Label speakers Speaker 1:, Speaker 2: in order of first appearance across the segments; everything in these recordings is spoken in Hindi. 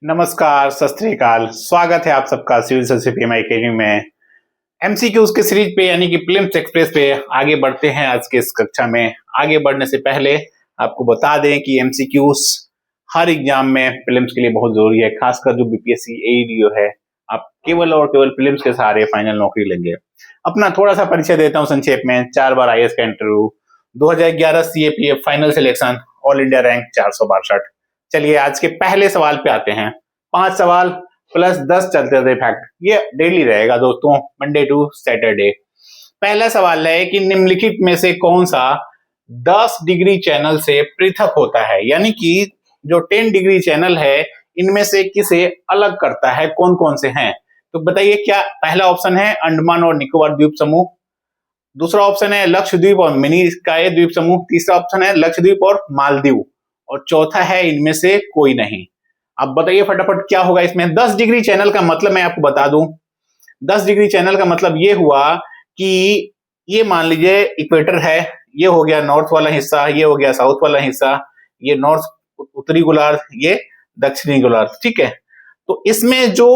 Speaker 1: नमस्कार, सत श्री अकाल। स्वागत है आप सबका सिविल सर्विस पीएमआई अकेडमी में। एमसीक्यूज के सीरीज पे यानी कि प्रीलिम्स एक्सप्रेस पे आगे बढ़ते हैं आज के इस कक्षा में। आगे बढ़ने से पहले आपको बता दें कि एमसीक्यूज हर एग्जाम में प्रीलिम्स के लिए बहुत जरूरी है, खासकर जो बीपीएससी एईडीओ है। आप केवल और केवल प्रीलिम्स के सहारे फाइनल नौकरी लेंगे। अपना थोड़ा सा परिचय देता हूँ संक्षेप में। 4 बार आईएएस का interview, 2011 CAPF final selection, all India rank 462। चलिए आज के पहले सवाल पे आते हैं। 5 सवाल प्लस 10 चलते थे फैक्ट, ये डेली रहेगा दोस्तों, मंडे टू सैटरडे। पहला सवाल है कि निम्नलिखित में से कौन सा 10 डिग्री चैनल से पृथक होता है, यानी कि जो 10 डिग्री चैनल है इनमें से किसे अलग करता है, कौन कौन से हैं। तो बताइए क्या। पहला ऑप्शन है अंडमान और निकोबार द्वीप समूह, दूसरा ऑप्शन है लक्षद्वीप और मिनी स्काई द्वीप समूह, तीसरा ऑप्शन है लक्षद्वीप और मालदीव, और चौथा है इनमें से कोई नहीं। अब बताइए फटाफट क्या होगा इसमें। 10 डिग्री चैनल का मतलब मैं आपको बता दूं। 10 डिग्री चैनल का मतलब ये हुआ कि ये मान लीजिए इक्वेटर है, ये हो गया नॉर्थ वाला हिस्सा, ये हो गया साउथ वाला हिस्सा, ये नॉर्थ उत्तरी गोलार्ध, ये दक्षिणी गोलार्ध, ठीक है। तो इसमें जो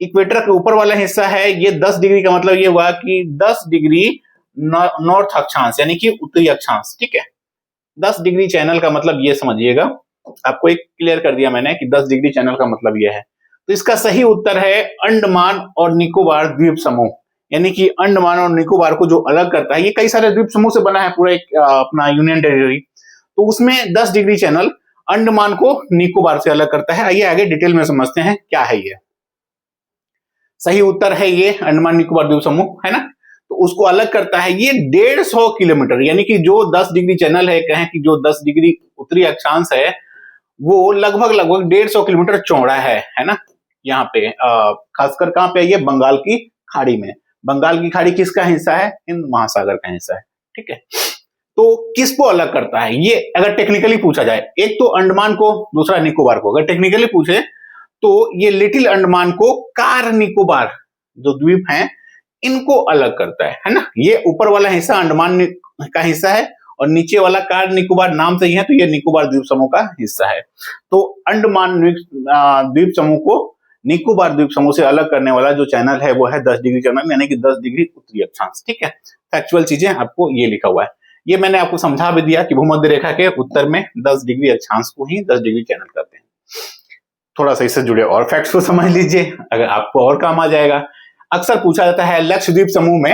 Speaker 1: इक्वेटर के ऊपर वाला हिस्सा है ये 10 डिग्री का मतलब ये हुआ कि 10 डिग्री नॉर्थ अक्षांश यानी कि उत्तरी अक्षांश, ठीक है। 10 डिग्री चैनल का मतलब ये समझिएगा, आपको एक क्लियर कर दिया मैंने कि 10 डिग्री चैनल का मतलब ये है। तो इसका सही उत्तर है अंडमान और निकोबार द्वीप समूह, यानी कि अंडमान और निकोबार को जो अलग करता है, ये कई सारे द्वीप समूह से बना है पूरा एक अपना यूनियन टेरिटरी। तो उसमें 10 डिग्री चैनल अंडमान को निकोबार से अलग करता है। आइए आगे डिटेल में समझते हैं क्या है ये। सही उत्तर है ये अंडमान निकोबार द्वीप समूह, है ना। तो उसको अलग करता है ये 150 किलोमीटर, यानी कि जो 10 डिग्री चैनल है, कहें कि जो 10 डिग्री उत्तरी अक्षांश है वो लगभग 150 किलोमीटर चौड़ा है ना। यहाँ पे खासकर कहां पे ये बंगाल की खाड़ी में। बंगाल की खाड़ी किसका हिस्सा है? हिंद महासागर का हिस्सा है, ठीक है। तो किसको अलग करता है ये अगर टेक्निकली पूछा जाए, एक तो अंडमान को, दूसरा निकोबार को। अगर टेक्निकली पूछे तो ये लिटिल अंडमान को कार निकोबार जो द्वीप हैं इनको अलग करता है ना। ये ऊपर वाला हिस्सा अंडमान का हिस्सा है और नीचे वाला कार निकोबार नाम से ही है, तो ये निकोबार द्वीप समूह का हिस्सा है। तो अंडमान द्वीप समूह को निकोबार द्वीप समूह से अलग करने वाला जो चैनल है वो है 10 डिग्री चैनल, यानी कि 10 डिग्री उत्तरी अक्षांश, ठीक है। फैक्चुअल चीजें आपको ये लिखा हुआ है। ये मैंने आपको समझा भी दिया कि भूमध्य रेखा के उत्तर में 10 डिग्री अक्षांश को ही 10 डिग्री चैनल कहते हैं। थोड़ा सा इससे जुड़े और फैक्ट्स को समझ लीजिए, अगर आपको और काम आ जाएगा। अक्सर पूछा जाता है लक्षद्वीप समूह में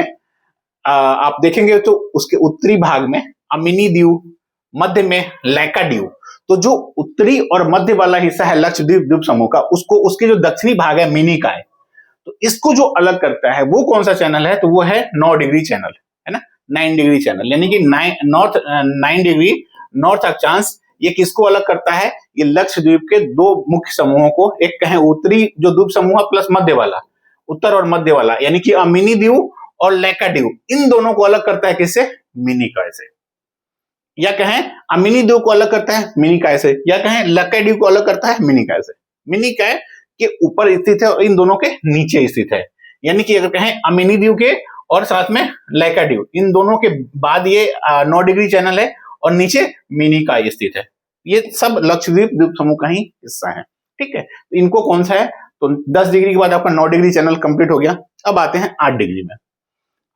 Speaker 1: आप देखेंगे तो उसके उत्तरी भाग में अमिनी द्वीप, मध्य में लैका द्वीप। तो जो उत्तरी और मध्य वाला हिस्सा है लक्षद्वीप द्वीप समूह का, उसको उसके जो दक्षिणी भाग है मिनिकॉय, तो इसको जो अलग करता है वो कौन सा चैनल है? तो वो है 9 डिग्री चैनल, है ना। 9 डिग्री चैनल यानी कि 9 डिग्री नॉर्थ अक्षांश। ये किसको अलग करता है? ये लक्षद्वीप के 2 मुख्य समूहों को, एक कहें उत्तरी जो द्वीप समूह प्लस मध्य वाला, उत्तर और मध्य वाला, यानी कि अमिनी द्वीप और लैका द्वीप, इन दोनों को अलग करता है किससे? मिनिकॉय से। या कहें अमिनी द्वीप को अलग करता है मिनिकॉय से, या कहें लैका द्वीप को अलग करता है मिनिकॉय से। मिनिकॉय के ऊपर स्थित है और इन दोनों के नीचे स्थित है, यानी कि अगर कहें अमिनी द्वीप के और साथ में लैका द्वीप, इन दोनों के बाद ये 9 डिग्री चैनल है और नीचे मिनिकॉय स्थित है। ये सब लक्षद्वीप द्वीप समूह का ही हिस्सा है, ठीक है। तो इनको कौन सा है? तो 10 डिग्री के बाद आपका 9 डिग्री चैनल कंप्लीट हो गया। अब आते हैं 8 डिग्री में।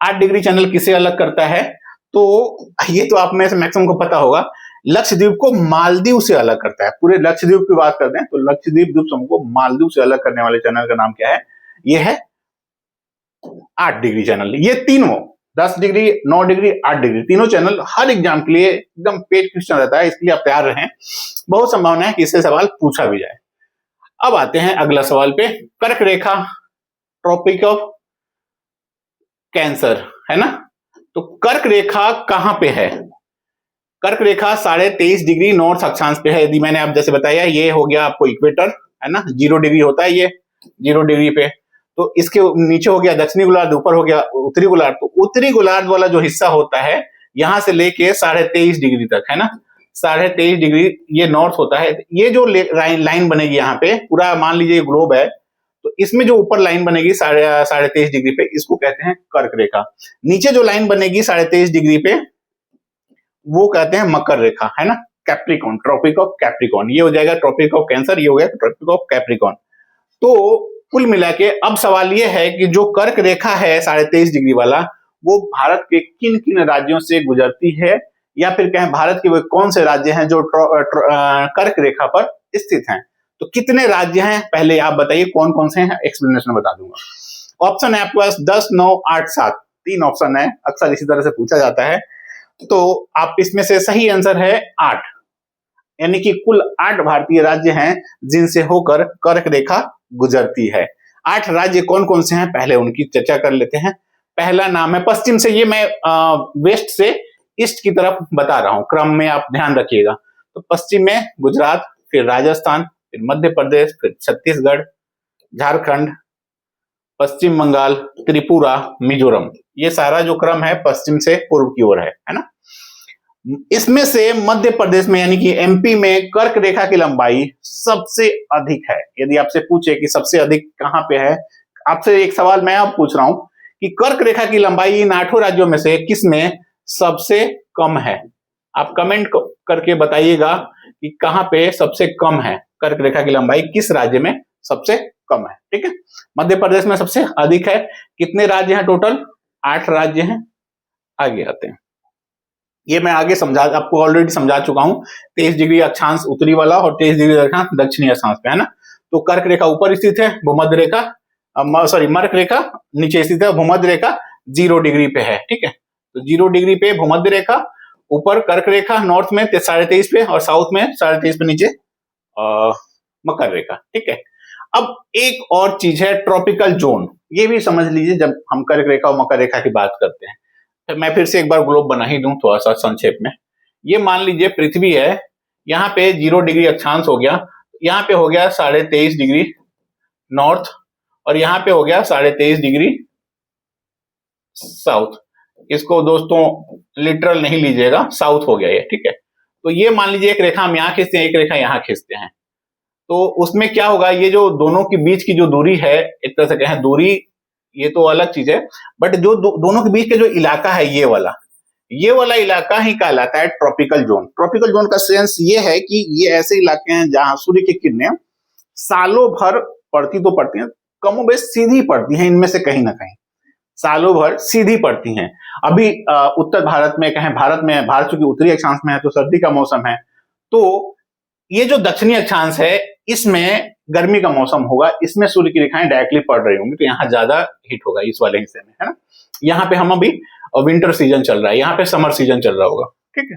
Speaker 1: 8 डिग्री चैनल किसे अलग करता है? तो ये तो आप में से मैक्सिमम को पता होगा, लक्षद्वीप को मालदीव से अलग करता है। पूरे लक्षद्वीप की बात करते हैं तो लक्षद्वीप द्वीप समूह को मालदीव से अलग करने वाले चैनल का नाम क्या है? ये है 8 डिग्री चैनल। ये तीनों 10 डिग्री, 9 डिग्री, 8 डिग्री, तीनों चैनल हर एग्जाम के लिए एकदम पेड क्वेश्चन रहता है, इसके लिए आप तैयार रहें। बहुत संभावना है कि इससे सवाल पूछा भी जाए। अब आते हैं अगला सवाल पे। कर्क रेखा, ट्रॉपिक ऑफ कैंसर, है ना। तो कर्क रेखा कहां पे है? कर्क रेखा 23.5 डिग्री नॉर्थ अक्षांश पे है। यदि मैंने आप जैसे बताया, ये हो गया आपको इक्वेटर, है ना। 0 डिग्री होता है ये 0 डिग्री पे। तो इसके नीचे हो गया दक्षिणी गोलार्ध, ऊपर हो गया उत्तरी गोलार्ध। तो उत्तरी गोलार्ध वाला जो हिस्सा होता है यहां से लेके 23.5 डिग्री तक, है ना। 23.5 डिग्री ये नॉर्थ होता है। ये जो लाइन बनेगी यहाँ पे, पूरा मान लीजिए ग्लोब है, तो इसमें जो ऊपर लाइन बनेगी 23.5 डिग्री पे, इसको कहते हैं कर्क रेखा। नीचे जो लाइन बनेगी 23.5 डिग्री पे वो कहते हैं मकर रेखा, है ना। कैप्रिकॉन, ट्रॉपिक ऑफ कैप्रिकॉन, ये हो जाएगा ट्रॉपिक ऑफ कैंसर, ये हो गया ट्रॉपिक ऑफ कैप्रिकॉन। तो कुल मिला के अब सवाल ये है कि जो कर्क रेखा है 23.5 डिग्री वाला, वो भारत के किन किन राज्यों से गुजरती है, या फिर कहें भारत के वो कौन से राज्य हैं जो कर्क रेखा पर स्थित हैं। तो कितने राज्य हैं पहले आप बताइए, कौन कौन से हैं, एक्सप्लेनेशन बता दूंगा। ऑप्शन है आपके पास 10, 9, 8, 7, 3 ऑप्शन है, अक्सर इसी तरह से पूछा जाता है। तो आप इसमें से सही आंसर है 8, यानी कि कुल 8 भारतीय राज्य हैं जिनसे होकर कर्क रेखा गुजरती है। 8 राज्य कौन कौन से हैं पहले उनकी चर्चा कर लेते हैं। पहला नाम है पश्चिम से, ये मैं वेस्ट से ईस्ट की तरफ बता रहा हूं, क्रम में आप ध्यान रखिएगा। तो पश्चिम में गुजरात, फिर राजस्थान, फिर मध्य प्रदेश, फिर छत्तीसगढ़, झारखंड, पश्चिम बंगाल, त्रिपुरा, मिजोरम, ये सारा जो क्रम है पश्चिम से पूर्व की ओर है ना। इसमें से मध्य प्रदेश में यानी कि एमपी में कर्क रेखा की लंबाई सबसे अधिक है। यदि आपसे पूछे कि सबसे अधिक कहां पे है, आपसे एक सवाल मैं अब पूछ रहा हूं कि कर्क रेखा की लंबाई इन 8 राज्यों में से किस में सबसे कम है। आप कमेंट करके बताइएगा कि कहां पे सबसे कम है, कर्क रेखा की लंबाई किस राज्य में सबसे कम है। ठीक है, मध्य प्रदेश में सबसे अधिक है। कितने राज्य हैं टोटल? 8 राज्य हैं। आगे आते हैं, ये मैं आगे आपको ऑलरेडी समझा चुका हूं। 23 डिग्री अक्षांश उत्तरी वाला और 23 डिग्री अक्षांश दक्षिणी अक्षांश पे है ना। तो कर्क रेखा ऊपर स्थित है, भूमध्य रेखा मर्क रेखा नीचे स्थित है, भूमध्य रेखा 0 डिग्री पे है। ठीक है, तो 0 डिग्री पे भूमध्य रेखा, ऊपर कर्क रेखा नॉर्थ में 23.5 पे और साउथ में 23.5 पे नीचे मकर रेखा। ठीक है, अब एक और चीज है ट्रॉपिकल जोन, ये भी समझ लीजिए जब हम कर्क रेखा और मकर रेखा की बात करते हैं। तो मैं फिर से एक बार ग्लोब बना ही दूं थोड़ा सा संक्षेप में। ये मान लीजिए पृथ्वी है, यहाँ पे 0 डिग्री अक्षांश हो गया, यहाँ पे हो गया 23.5 डिग्री नॉर्थ और यहाँ पे हो गया 23.5 डिग्री साउथ। इसको दोस्तों लिटरल नहीं लीजिएगा, साउथ हो गया ये। ठीक है, तो ये मान लीजिए एक रेखा हम यहाँ खींचते हैं, एक रेखा यहाँ खींचते हैं, तो उसमें क्या होगा, ये जो दोनों के बीच की जो दूरी है, एक तरह से कहें दूरी, ये तो अलग चीज है, बट जो दोनों के बीच का जो इलाका है ये वाला इलाका ही कहलाता है ट्रॉपिकल जोन। ट्रॉपिकल जोन का सेंस ये है कि ये ऐसे इलाके हैं जहां सूर्य की किरणें सालों भर पड़ती तो पड़ती हैं, कमोबेश सीधी पड़ती हैं, इनमें से कहीं ना कहीं सालों भर सीधी पड़ती हैं। अभी उत्तर भारत में कहें, भारत चूंकि उत्तरी अक्षांश में है तो सर्दी का मौसम है, तो ये जो दक्षिणी अक्षांश है इसमें गर्मी का मौसम होगा, इसमें सूर्य की रेखाएं डायरेक्टली पड़ रही होंगी, तो यहाँ ज्यादा हीट होगा इस वाले हिस्से में, है ना। यहाँ पे हम अभी विंटर सीजन चल रहा है, यहाँ पे समर सीजन चल रहा होगा। ठीक है,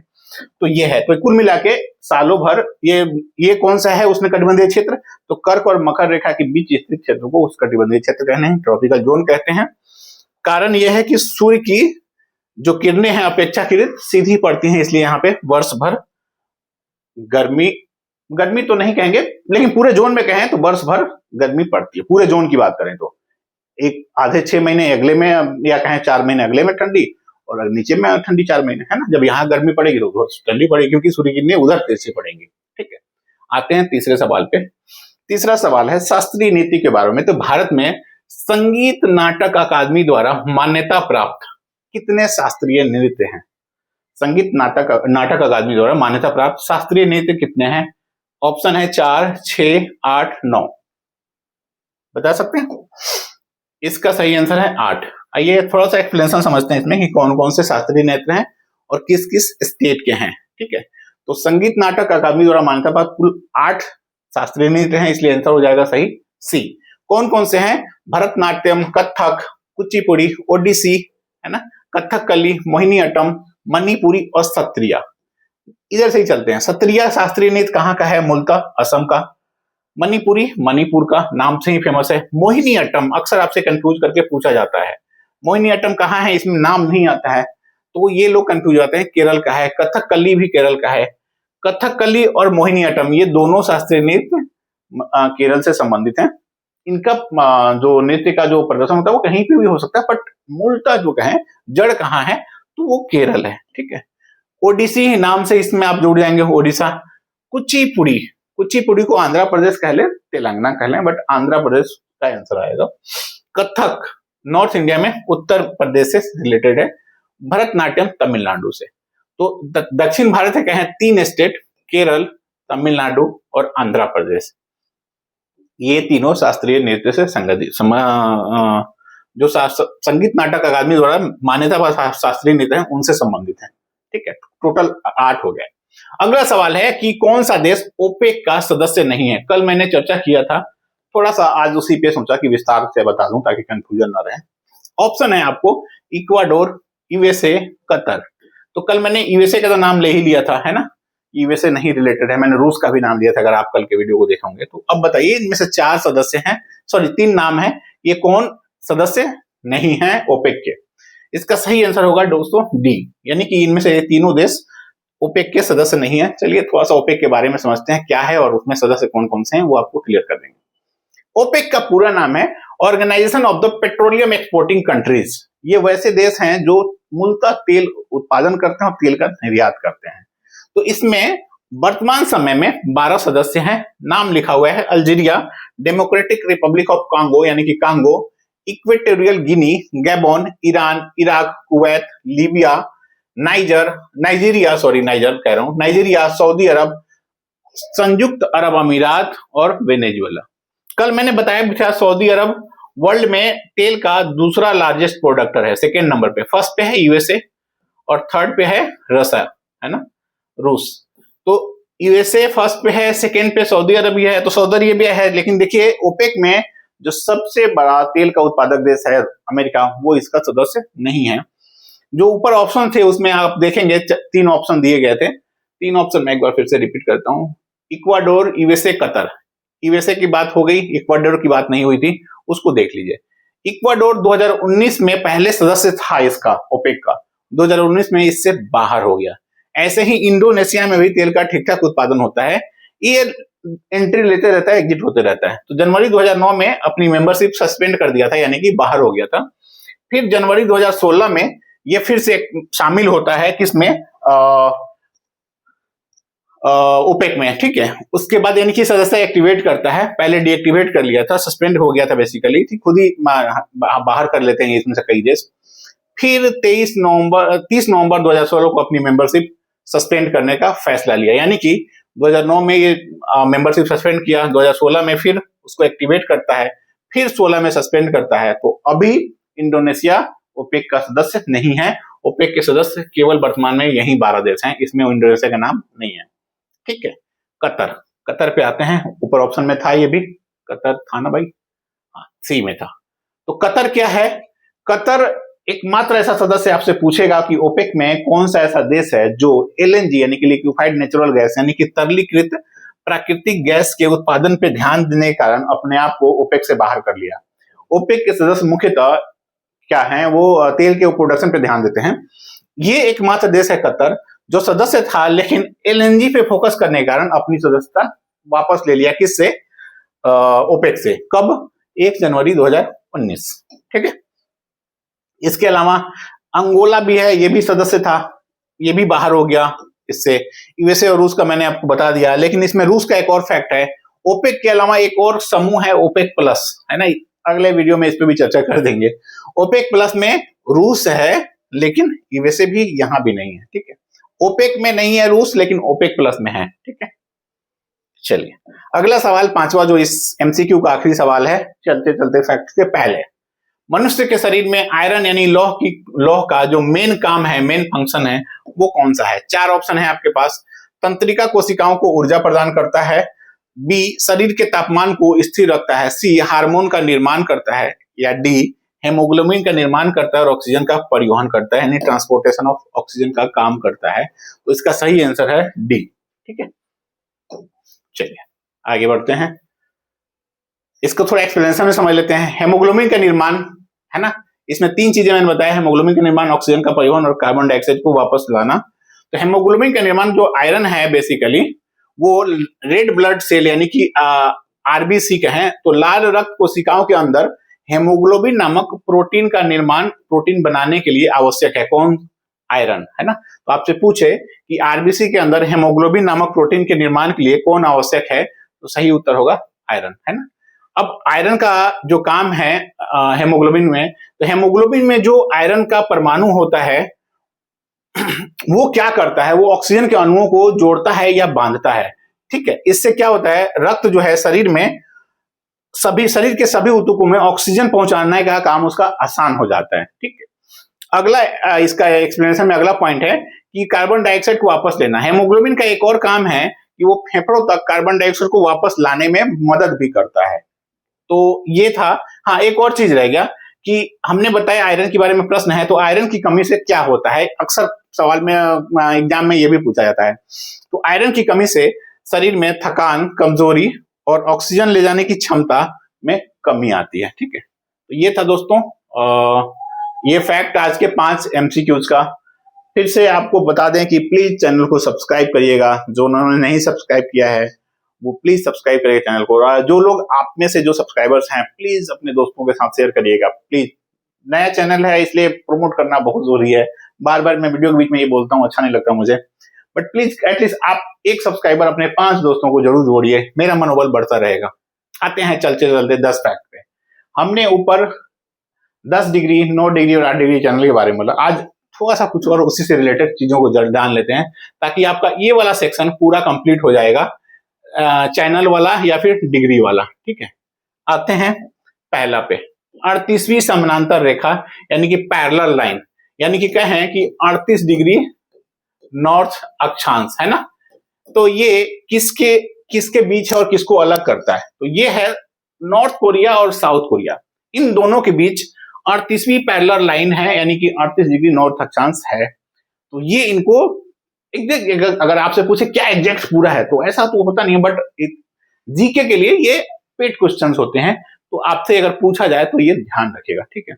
Speaker 1: तो ये है, तो कुल मिला के सालों भर ये कौन सा है उसमें कटिबंधीय क्षेत्र, तो कर्क और मकर रेखा के बीच स्थित क्षेत्र को उस कटिबंधीय क्षेत्र कहते हैं, ट्रॉपिकल जोन कहते हैं। कारण यह है कि सूर्य की जो किरणें हैं अपेक्षाकृत सीधी पड़ती हैं, इसलिए यहाँ पे वर्ष भर गर्मी तो नहीं कहेंगे, लेकिन पूरे जोन में कहें तो वर्ष भर गर्मी पड़ती है। पूरे जोन की बात करें तो एक आधे 6 महीने अगले में, या कहें 4 महीने अगले में ठंडी, और नीचे में ठंडी 4 महीने, है ना। जब यहाँ गर्मी पड़ेगी तो ठंडी पड़ेगी, क्योंकि सूर्य की किरणें उधर तिरछी पड़ेंगी। ठीक है, आते हैं तीसरे सवाल पे। तीसरा सवाल है शास्त्रीय नृत्य के बारे में। तो भारत में संगीत नाटक अकादमी द्वारा मान्यता प्राप्त कितने शास्त्रीय नृत्य हैं? संगीत नाटक अकादमी द्वारा मान्यता प्राप्त शास्त्रीय नृत्य कितने हैं? ऑप्शन है 4, 6, 8, 9। बता सकते हैं? इसका सही आंसर है 8। आइए थोड़ा सा एक्सप्लेनेशन समझते हैं इसमें कि कौन कौन से शास्त्रीय नृत्य हैं और किस किस स्टेट के हैं। ठीक है, तो संगीत नाटक अकादमी द्वारा मान्यता प्राप्त कुल 8 शास्त्रीय नृत्य हैं, इसलिए आंसर हो जाएगा सही सी। कौन कौन से हैं? भरतनाट्यम, कथक, कुचिपुड़ी, ओडिसी, है ना, कथकली, मोहिनीअट्टम, मणिपुरी और सत्रिया। इधर से ही चलते हैं। सत्रिया शास्त्रीय नृत्य कहाँ का है? मूलतः असम का। मणिपुरी मणिपुर का, नाम से ही फेमस है। मोहिनीअट्टम अक्सर आपसे कंफ्यूज करके पूछा जाता है, मोहिनीअट्टम कहाँ है, इसमें नाम नहीं आता है, तो ये लोग कंफ्यूज होते हैं, केरल का है। कथकली भी केरल का है। कथकली और मोहिनीअट्टम ये दोनों शास्त्रीय नृत्य केरल से संबंधित हैं। इनका जो नृत्य का जो प्रदर्शन होता है वो कहीं पे भी हो सकता है, बट मूलतः जो कहें जड़ कहाँ है तो वो केरल है। ठीक है, ओडिसी नाम से इसमें आप जुड़ जाएंगे, ओडिशा। कुचिपुड़ी को आंध्र प्रदेश कह लें, तेलंगाना कह लें, बट आंध्र प्रदेश का आंसर आएगा। कथक नॉर्थ इंडिया में उत्तर प्रदेश से रिलेटेड है। भरतनाट्यम तमिलनाडु से। तो दक्षिण भारत है कहें 3 स्टेट, केरल, तमिलनाडु और आंध्र प्रदेश। ये तीनों शास्त्रीय नृत्य से जो संगीत नाटक अकादमी द्वारा मान्यता प्राप्त शास्त्रीय नृत्य है उनसे संबंधित है। ठीक है, टोटल 8 हो गए। अगला सवाल है कि कौन सा देश ओपेक का सदस्य नहीं है। कल मैंने चर्चा किया था, थोड़ा सा आज उसी पे सोचा कि विस्तार से बता दूं ताकि कंफ्यूजन ना रहे। ऑप्शन है आपको इक्वाडोर, यूएसए, कतर। तो कल मैंने यूएसए का तो नाम ले ही लिया था, है ना, यूएसए नहीं रिलेटेड है। मैंने रूस का भी नाम लिया था, अगर आप कल के वीडियो को देखे होंगे तो। अब बताइए इनमें से 4 सदस्य हैं, सॉरी 3 नाम है, ये कौन सदस्य नहीं है ओपेक के। इसका सही आंसर होगा दोस्तों डी, यानी कि इनमें से ये तीनों देश ओपेक के सदस्य नहीं है। चलिए थोड़ा सा ओपेक के बारे में समझते हैं क्या है और उसमें सदस्य कौन कौन से हैं, वो आपको क्लियर कर देंगे। ओपेक का पूरा नाम है organisation of the petroleum exporting countries. ये वैसे देश हैं जो मूलतः तेल उत्पादन करते हैं और तेल का निर्यात करते हैं। तो इसमें वर्तमान समय में 12 सदस्य हैं। नाम लिखा हुआ है Algeria, Democratic Republic of Congo यानी कि Congo, Equatorial Guinea, Gabon, Iran, Iraq, Kuwait, Libya, Nigeria, Saudi Arab, संयुक्त अरब अमीरात और वेनेजुएला। कल मैंने बताया भी था सऊदी अरब वर्ल्ड में तेल का दूसरा लार्जेस्ट प्रोडक्टर है, सेकेंड नंबर पे। फर्स्ट पे है यूएसए और थर्ड पे है रशिया, है ना, रूस। तो यूएसए फर्स्ट पे है, सेकेंड पे सऊदी अरबिया है, तो सऊदी अरबिया है। लेकिन देखिए ओपेक में जो सबसे बड़ा तेल का उत्पादक देश है अमेरिका, वो इसका सदस्य नहीं है। जो ऊपर ऑप्शन थे उसमें आप देखेंगे 3 ऑप्शन दिए गए थे। 3 ऑप्शन मैं एक बार फिर से रिपीट करता हूं, इक्वाडोर, यूएसए, कतर। यूएसए की बात हो गई, इक्वाडोर की बात नहीं हुई थी, उसको देख लीजिए। इक्वाडोर 2019 में पहले सदस्य था इसका, ओपेक का, 2019 में इससे बाहर हो गया। ऐसे ही इंडोनेशिया में भी तेल का ठीक ठाक उत्पादन होता है, ये एंट्री लेते रहता है, एग्जिट होते रहता है। तो जनवरी 2009 में अपनी मेंबरशिप सस्पेंड कर दिया था, यानी कि बाहर हो गया था। फिर जनवरी 2016 में ये फिर से शामिल होता है किसमें, ओपेक में। ठीक है, उसके बाद यानी कि सदस्य एक्टिवेट करता है, पहले डीएक्टिवेट कर लिया था, सस्पेंड हो गया था बेसिकली, खुद ही बाहर कर लेते हैं इसमें से कई देश। फिर 30 नवंबर 2016 को अपनी मेंबरशिप सस्पेंड करने का फैसला लिया, यानी कि 2009 में ये मेंबरशिप सस्पेंड किया, 2016 में फिर उसको एक्टिवेट करता है, फिर 16 में सस्पेंड करता है। तो अभी इंडोनेशिया ओपेक का सदस्य नहीं है। ओपेक के सदस्य केवल वर्तमान में यही 12 देश हैं, इसमें इंडोनेशिया का नाम नहीं है। ठीक है, कतर पे आते हैं, ऊपर ऑप्शन में था ये भी, कतर था ना भाई, हाँ सी में था। तो कतर क्या है, कतर एकमात्र ऐसा सदस्य आपसे पूछेगा कि ओपेक में कौन सा ऐसा देश है जो एलएनजी यानी कि लिक्विफाइड नेचुरल गैस यानी कि तरलीकृत प्राकृतिक गैस के उत्पादन पे ध्यान देने के कारण अपने आप को ओपेक से बाहर कर लिया। ओपेक के सदस्य मुख्यतः क्या हैं, वो तेल के प्रोडक्शन पे ध्यान देते हैं। ये एकमात्र देश है कतर जो सदस्य था, लेकिन एलएनजी पे फोकस करने के कारण अपनी सदस्यता वापस ले लिया, किससे, ओपेक से। कब, 1 जनवरी 2019। ठीक है, इसके अलावा अंगोला भी है, ये भी सदस्य था, ये भी बाहर हो गया इससे। यूएसए और रूस का मैंने आपको बता दिया, लेकिन इसमें रूस का एक और फैक्ट है, ओपेक के अलावा एक और समूह है ओपेक प्लस, है ना, अगले वीडियो में इस पे भी चर्चा कर देंगे। ओपेक प्लस में रूस है, लेकिन यूएसए भी यहां भी नहीं है। ठीक है, ओपेक में नहीं है रूस, लेकिन ओपेक प्लस में है। ठीक है, चलिए अगला सवाल, 5वां, जो इस एमसीक्यू का आखिरी सवाल है, चलते चलते फैक्ट के पहले, मनुष्य के शरीर में आयरन यानी लौह का जो मेन काम है, मेन फंक्शन है, वो कौन सा है। 4 ऑप्शन है आपके पास। तंत्रिका कोशिकाओं को ऊर्जा प्रदान करता है, बी शरीर के तापमान को स्थिर रखता है, सी हार्मोन का निर्माण करता है, या डी हेमोग्लोबिन का निर्माण करता है और ऑक्सीजन का परिवहन करता है, यानी ट्रांसपोर्टेशन ऑफ ऑक्सीजन का काम करता है। तो इसका सही आंसर है डी। ठीक है, चलिए आगे बढ़ते हैं, इसको थोड़ा एक्सप्लेनेशन में समझ लेते हैं। हेमोग्लोबिन का निर्माण, है ना, इसमें 3 चीजें मैंने बताया, हेमोग्लोबिन का निर्माण, ऑक्सीजन का परिवहन और कार्बन डाइऑक्साइड को वापस लाना। तो हेमोग्लोबिन का निर्माण जो आयरन है बेसिकली, वो रेड ब्लड सेल यानी कि आरबीसी कहें तो लाल रक्त कोशिकाओं के अंदर हेमोग्लोबिन नामक प्रोटीन का निर्माण, प्रोटीन बनाने के लिए आवश्यक है। कौन, आयरन, है ना। तो आपसे पूछे कि आरबीसी के अंदर हेमोग्लोबिन नामक प्रोटीन के निर्माण के लिए कौन आवश्यक है, तो सही उत्तर होगा आयरन, है ना। अब आयरन का जो काम है हेमोग्लोबिन में, तो हेमोग्लोबिन में जो आयरन का परमाणु होता है वो क्या करता है, वो ऑक्सीजन के अणुओं को जोड़ता है या बांधता है। ठीक है, इससे क्या होता है, रक्त जो है शरीर में शरीर के सभी ऊतकों में ऑक्सीजन पहुंचाने का काम उसका आसान हो जाता है। ठीक है, अगला इसका एक्सप्लेनेशन में अगला पॉइंट है कि कार्बन डाइऑक्साइड को वापस लेना। हेमोग्लोबिन का एक और काम है कि वो फेफड़ों तक कार्बन डाइऑक्साइड को वापस लाने में मदद भी करता है। तो ये था। हाँ, एक और चीज रह गया कि हमने बताया आयरन के बारे में प्रश्न है, तो आयरन की कमी से क्या होता है, अक्सर सवाल में एग्जाम में ये भी पूछा जाता है। तो आयरन की कमी से शरीर में थकान, कमजोरी और ऑक्सीजन ले जाने की क्षमता में कमी आती है। ठीक है, तो ये था दोस्तों ये फैक्ट आज के 5 एमसीक्यूज का। फिर से आपको बता दें कि प्लीज चैनल को सब्सक्राइब करिएगा, जो उन्होंने नहीं सब्सक्राइब किया है वो प्लीज सब्सक्राइब करिए चैनल को। जो लोग आप में से जो सब्सक्राइबर्स हैं प्लीज अपने दोस्तों के साथ शेयर करिएगा प्लीज। नया चैनल है इसलिए प्रमोट करना बहुत जरूरी है। बार बार मैं वीडियो के बीच में ये बोलता हूँ, अच्छा नहीं लगता मुझे, बट प्लीज एटलीस्ट आप एक सब्सक्राइबर अपने 5 दोस्तों को जरूर जोड़िए, मेरा मनोबल बढ़ता रहेगा। आते हैं चलते चलते 10 फैक्ट पे। हमने ऊपर 10 डिग्री, 9 डिग्री और 8 डिग्री चैनल के बारे में बोला। आज थोड़ा सा कुछ और उसी से रिलेटेड चीजों को जान लेते हैं, ताकि आपका ये वाला सेक्शन पूरा कंप्लीट हो जाएगा, चैनल वाला या फिर डिग्री वाला। ठीक है, आते हैं पहला पे। 38वीं समानांतर रेखा यानी कि पैरेलल लाइन, यानी कि कहें कि 38 डिग्री नॉर्थ अक्षांश है ना। तो ये किसके किसके बीच है और किसको अलग करता है, तो ये है नॉर्थ कोरिया और साउथ कोरिया, इन दोनों के बीच 38वीं पैरेलल लाइन है, यानी कि 38 डिग्री नॉर्थ अक्षांश है। तो ये इनको अगर आपसे पूछे क्या एग्जैक्ट पूरा है, तो ऐसा तो होता नहीं है, बट जीके के लिए ये पेड क्वेश्चंस होते हैं, तो आपसे अगर पूछा जाए तो ये ध्यान रखिएगा। ठीक है,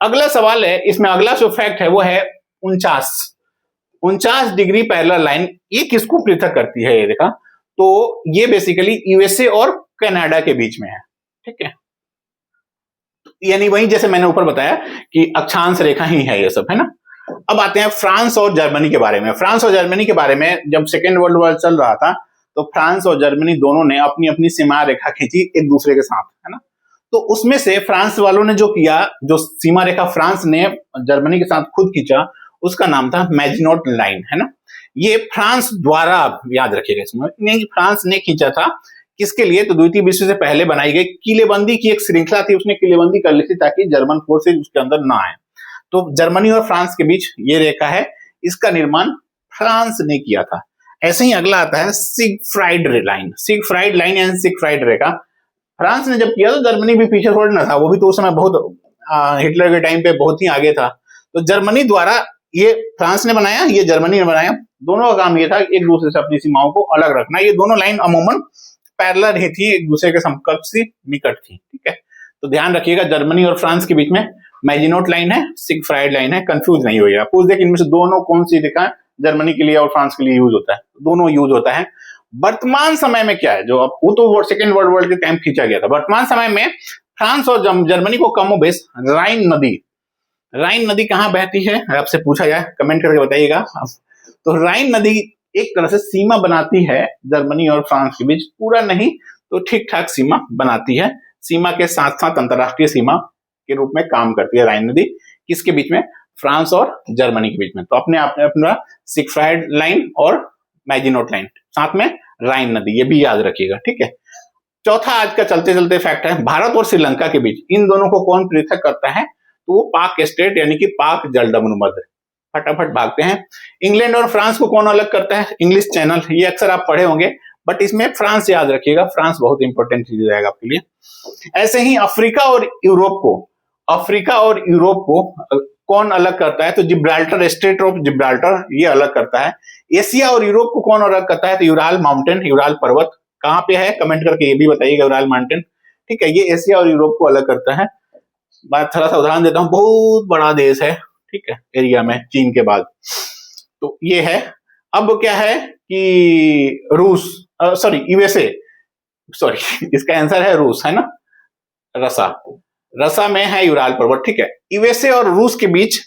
Speaker 1: अगला सवाल है, इसमें अगला जो फैक्ट है वो है 49 डिग्री पैरेलल लाइन। ये किसको पृथक करती है, ये देखा, तो ये बेसिकली यूएसए और कनाडा के बीच में है। ठीक है, यानी वही जैसे मैंने ऊपर बताया कि अक्षांश रेखा ही है ये सब, है ना। अब आते हैं फ्रांस और जर्मनी के बारे में। फ्रांस और जर्मनी के बारे में, जब सेकेंड वर्ल्ड वॉर चल रहा था तो फ्रांस और जर्मनी दोनों ने अपनी अपनी सीमा रेखा खींची एक दूसरे के साथ, है ना। तो उसमें से फ्रांस वालों ने जो किया, जो सीमा रेखा फ्रांस ने जर्मनी के साथ खुद खींचा, उसका नाम था मैजिनोट लाइन, है ना। ये फ्रांस द्वारा, याद रखिएगा इसमें, फ्रांस ने खींचा था। किसके लिए, तो द्वितीय विश्व से पहले बनाई गई किलेबंदी की एक श्रृंखला थी, उसने किलेबंदी कर ली थी ताकि जर्मन फोर्सेज उसके अंदर ना आए। तो जर्मनी और फ्रांस के बीच ये रेखा है, इसका निर्माण फ्रांस ने किया था। ऐसे ही अगला आता है सिगफ्राइड लाइन। सिगफ्राइड लाइन यानी सिगफ्राइड रेखा फ्रांस ने जब किया तो जर्मनी भी पीछे थोड़ी ना था, वो भी तो उस समय बहुत हिटलर के टाइम पे बहुत ही आगे था। तो जर्मनी द्वारा, ये फ्रांस ने बनाया, ये जर्मनी ने बनाया, दोनों का काम ये था एक दूसरे से अपनी सीमाओं को अलग रखना। ये दोनों लाइन अमूमन पैरेलल ही थी, एक दूसरे के समकक्ष थी, निकट थी। ठीक है, तो ध्यान रखिएगा जर्मनी और फ्रांस के बीच में मैजिनोट लाइन है, सिगफ्राइड लाइन है, कंफ्यूज नहीं होइएगा। पूछ दे कि इनमें से दोनों कौन सी रेखा जर्मनी के लिए और फ्रांस के लिए यूज होता है, दोनों यूज होता है। वर्तमान समय में क्या है, जो अब वो तो सेकेंड वर्ल्ड वॉर के टाइम खींचा गया था, वर्तमान समय में फ्रांस और जर्मनी को कमोबेश राइन नदी कहां बहती है, आपसे पूछा जाए कमेंट करके बताइएगा। तो राइन नदी एक तरह से सीमा बनाती है जर्मनी और फ्रांस के बीच, पूरा नहीं तो ठीक ठाक सीमा बनाती है। सीमा के साथ साथ अंतरराष्ट्रीय सीमा के रूप में काम करती है राइन नदी, किसके बीच में, फ्रांस और जर्मनी के बीच में। तो अपना सिगफ्राइड लाइन और मैजिनोट लाइन, साथ में राइन नदी, ये भी याद रखिएगा। ठीक है, चौथा आज का चलते चलते फैक्ट है, भारत और श्रीलंका के बीच इन दोनों को कौन पृथक करता है, तो वो पाक स्टेट यानी कि पाक जलदमनुबंध। फटाफट भागते हैं, इंग्लैंड और फ्रांस को कौन अलग करता है, इंग्लिश चैनल। ये अक्सर आप पढ़े होंगे, बट इसमें फ्रांस याद रखिएगा, फ्रांस बहुत इंपॉर्टेंट चीज रहेगा आपके लिए। ऐसे ही अफ्रीका और यूरोप को कौन अलग करता है, तो जिब्राल्टर, स्ट्रेट ऑफ जिब्राल्टर, ये अलग करता है। एशिया और यूरोप को कौन अलग करता है, तो यूराल माउंटेन, यूराल पर्वत कहां पे है, कमेंट करके ये भी बताइएगा, यूराल माउंटेन। ठीक है, ये एशिया और यूरोप को अलग करता है। बात थोड़ा सा उदाहरण देता हूं, बहुत बड़ा देश है, ठीक है, एरिया में, चीन के बाद, तो ये है। अब क्या है कि यूएसए, इसका आंसर है रूस, है ना। रसा में है यूराल पर्वत। ठीक है, यूएसए और रूस के बीच,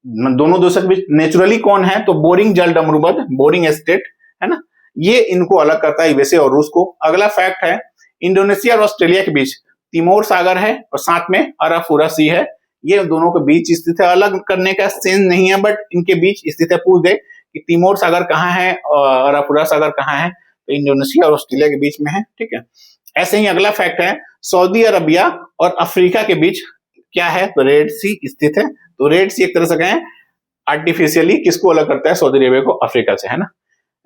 Speaker 1: दोनों देशों के बीच नेचुरली कौन है, तो बोरिंग जलदमरुबंध, बोरिंग स्टेट, है ना, ये इनको अलग करता है यूएसए और रूस को। अगला फैक्ट है, इंडोनेशिया और ऑस्ट्रेलिया के बीच तिमोर सागर है और साथ में अराफुरा सी है, ये दोनों के बीच स्थित है, अलग करने का सेंस नहीं है, बट इनके बीच स्थित है। पूछ दे कि तिमोर सागर कहाँ है और अरापुरा सागर कहाँ है, तो इंडोनेशिया और ऑस्ट्रेलिया के बीच में है, ठीक है। ऐसे ही अगला फैक्ट है, सऊदी अरबिया और अफ्रीका के बीच क्या है, तो रेड सी स्थित है। तो रेड सी एक तरह से कहें आर्टिफिशियली किसको अलग करता है, सऊदी अरेबिया को अफ्रीका से, है ना।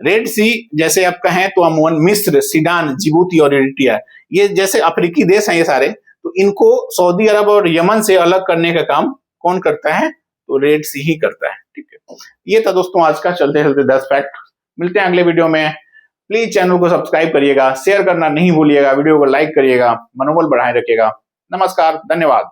Speaker 1: रेड सी जैसे आप कहें तो अमूमन मिस्र, सूडान, जिबूती और इरिट्रिया, ये जैसे अफ्रीकी देश हैं ये सारे, तो इनको सऊदी अरब और यमन से अलग करने का काम कौन करता है, तो रेड सी ही करता है, ठीक है। ये था दोस्तों आज का चलते चलते 10 फैक्ट। मिलते हैं अगले वीडियो में। प्लीज चैनल को सब्सक्राइब करिएगा, शेयर करना नहीं भूलिएगा, वीडियो को लाइक करिएगा, मनोबल बढ़ाए रखिएगा। नमस्कार, धन्यवाद।